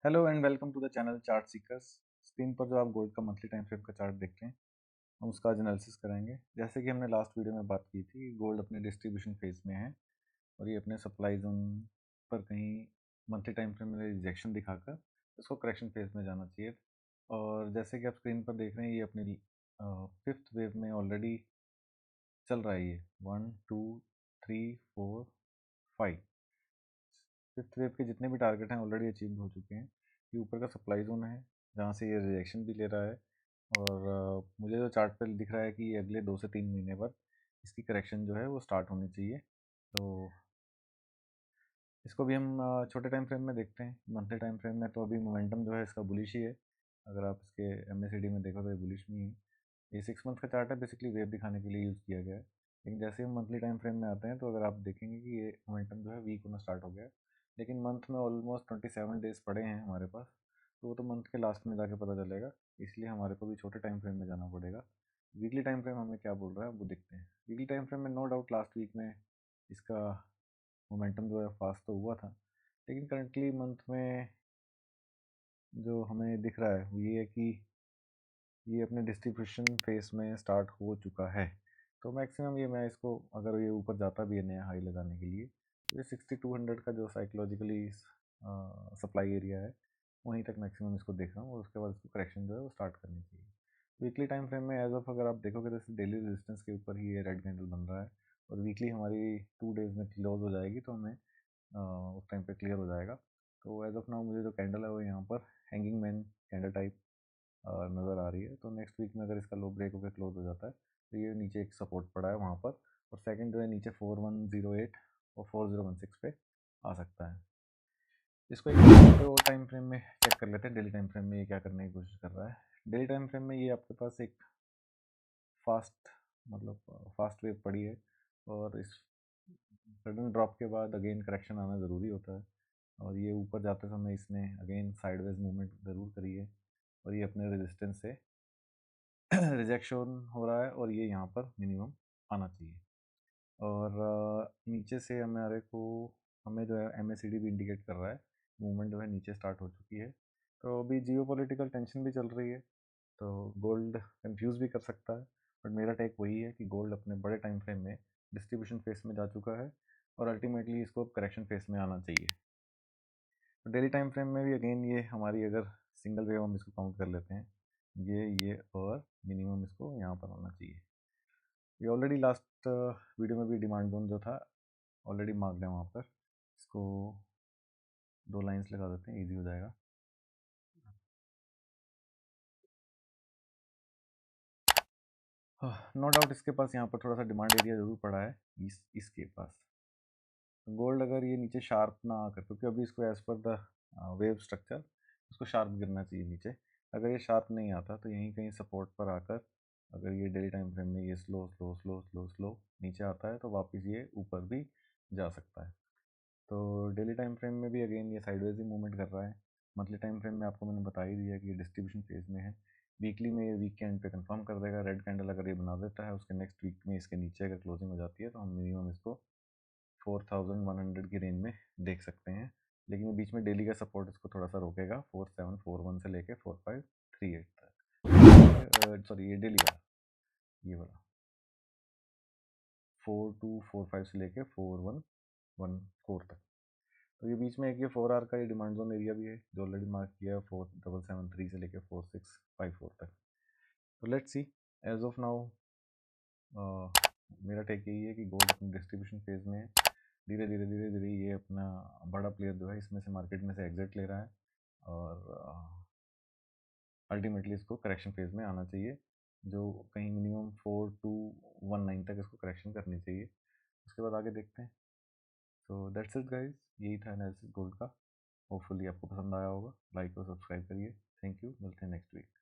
Hello and welcome to the channel chart seekers. Screen पर जो आप गोल्ड का मंथली टाइम फ्रेम का चार्ट देख रहे हैं, हम उसका आज एनालिसिस करेंगे। जैसे कि हमने लास्ट वीडियो में बात की थी, गोल्ड अपने डिस्ट्रीब्यूशन फेज में है और ये अपने सप्लाई जोन पर कहीं मंथली टाइम फ्रेम में रिजेक्शन दिखाकर इसको करेक्शन फेज में जाना चाहिए। और जैसे कि आप स्क्रीन पर देख रहे हैं, ये अपनी फिफ्थ वेव में ऑलरेडी चल रहा है। ये 1 2 3 4 5 फिफ्थ वेव के जितने भी टारगेट हैं ऑलरेडी अचीव हो चुके हैं। ये ऊपर का सप्लाई जोन है जहाँ से ये रिजेक्शन भी ले रहा है। और मुझे जो चार्ट पर दिख रहा है कि ये अगले 2 से 3 महीने बाद इसकी करेक्शन जो है वो स्टार्ट होनी चाहिए। तो इसको भी हम छोटे टाइम फ्रेम में देखते हैं। मंथली टाइम फ्रेम में तो अभी मोमेंटम जो है इसका बुलिश ही है। अगर आप इसके MACD में देखो तो ये बुलिश नहीं है। ये 6 मंथ का चार्ट है, बेसिकली वेव दिखाने के लिए यूज़ किया गया है। लेकिन जैसे हम मंथली टाइम फ्रेम में आते हैं तो अगर आप देखेंगे कि ये मोमेंटम जो है वीक होना स्टार्ट हो गया है। लेकिन मंथ में ऑलमोस्ट 27 डेज पड़े हैं हमारे पास, तो वो तो मंथ के लास्ट में जाके पता चलेगा। इसलिए हमारे को भी छोटे टाइम फ्रेम में जाना पड़ेगा। वीकली टाइम फ्रेम हमें क्या बोल रहा है वो देखते हैं। वीकली टाइम फ्रेम में नो डाउट लास्ट वीक में इसका मोमेंटम जो है फास्ट तो हुआ था, लेकिन करंटली मंथ में जो हमें दिख रहा है वो ये है कि ये अपने डिस्ट्रीब्यूशन फेस में स्टार्ट हो चुका है। तो मैक्सिमम ये मैं इसको, अगर ये ऊपर जाता भी है नया हाई लगाने के लिए, तो ये 6200 का जो साइकोलॉजिकली सप्लाई एरिया है वहीं तक मैक्सिमम इसको देख रहा हूँ। और उसके बाद इसको करेक्शन जो है वो स्टार्ट करनी चाहिए। वीकली टाइम फ्रेम में एज ऑफ अगर आप देखोगे तो डेली रेजिस्टेंस के ऊपर ही ये रेड कैंडल बन रहा है। और वीकली हमारी 2 डेज में क्लोज हो जाएगी, तो हमें उस टाइम पे क्लियर हो जाएगा। तो एज ऑफ नाउ मुझे जो कैंडल है वो यहाँ पर हैंगिंग मैन कैंडल टाइप नज़र आ रही है। तो नेक्स्ट वीक में अगर इसका लो ब्रेक होकर क्लोज हो जाता है तो ये नीचे एक सपोर्ट पड़ा है वहाँ पर। और सेकंड जो है नीचे 4108 और 4016 पे आ सकता है। इसको एक और टाइम फ्रेम में चेक कर लेते हैं। डेली टाइम फ्रेम में ये क्या करने की कोशिश कर रहा है। डेली टाइम फ्रेम में ये आपके पास एक फास्ट, मतलब फास्ट वेव पड़ी है। और इस सडन ड्रॉप के बाद अगेन करेक्शन आना ज़रूरी होता है। और ये ऊपर जाते समय इसने अगेन साइडवेज मूवमेंट ज़रूर करी है। और ये अपने रेजिस्टेंस से रिजेक्शन हो रहा है और ये यहाँ पर मिनिमम आना चाहिए। और नीचे से हमारे को, हमें जो है MACD भी इंडिकेट कर रहा है मूवमेंट जो है नीचे स्टार्ट हो चुकी है। तो अभी जियो पॉलिटिकल टेंशन भी चल रही है, तो गोल्ड कंफ्यूज भी कर सकता है। बट मेरा टेक वही है कि गोल्ड अपने बड़े टाइम फ्रेम में डिस्ट्रीब्यूशन फेस में जा चुका है और अल्टीमेटली इसको करेक्शन फेस में आना चाहिए। तो डेली टाइम फ्रेम में भी अगेन ये हमारी, अगर सिंगल वेव हम इसको काउंट कर लेते हैं, ये और मिनिमम इसको यहाँ पर होना चाहिए। ये ऑलरेडी लास्ट वीडियो में भी डिमांड जोन जो था ऑलरेडी मार्क्ड है वहाँ पर। इसको 2 लाइंस लगा देते हैं, इजी हो जाएगा। नो डाउट इसके पास यहाँ पर थोड़ा सा डिमांड एरिया ज़रूर पड़ा है इसके पास। गोल्ड अगर ये नीचे शार्प ना आकर, क्योंकि अभी इसको as per the wave structure इसको शार्प गिरना चाहिए नीचे। अगर ये शार्प नहीं आता तो यहीं कहीं सपोर्ट पर आकर, अगर ये डेली टाइम फ्रेम में ये slow slow slow slow slow नीचे आता है तो वापस ये ऊपर भी जा सकता है। तो डेली टाइम फ्रेम में भी अगेन ये साइडवेज ही मूवमेंट कर रहा है। मंथली टाइम फ्रेम में आपको मैंने बता ही दिया कि ये डिस्ट्रीब्यूशन फेज में है। वीकली में ये वीक के एंड पे कंफर्म कर देगा। रेड कैंडल अगर ये बना देता है, उसके नेक्स्ट वीक में इसके नीचे अगर क्लोजिंग हो जाती है तो हम मिनिमम इसको 4100 की रेंज में देख सकते हैं। लेकिन बीच में डेली का सपोर्ट इसको थोड़ा सा रोकेगा 4741 से लेके 4538 तक। सॉरी, ये डेली वाला, ये वाला 4245 से लेके 4114 तक। तो ये बीच में एक ये 4 आवर का ये डिमांड जोन एरिया भी है जो ऑलरेडी मार्क किया है 4773 से लेके 4654 तक। तो let's see. As of now मेरा टेक यही है कि गोल्ड अपने डिस्ट्रीब्यूशन फेज में है। धीरे धीरे धीरे धीरे ये अपना बड़ा प्लेयर जो है इसमें से, मार्केट में से एग्जिट ले रहा है। और अल्टीमेटली इसको करेक्शन फेज में आना चाहिए, जो कहीं मिनिमम 4219 तक इसको करेक्शन करनी चाहिए। उसके बाद आगे देखते हैं। सो दैट्स इट गाइस, यही था एनालिसिस गोल्ड का। होपफुली आपको पसंद आया होगा। लाइक और सब्सक्राइब करिए। थैंक यू, मिलते हैं नेक्स्ट वीक।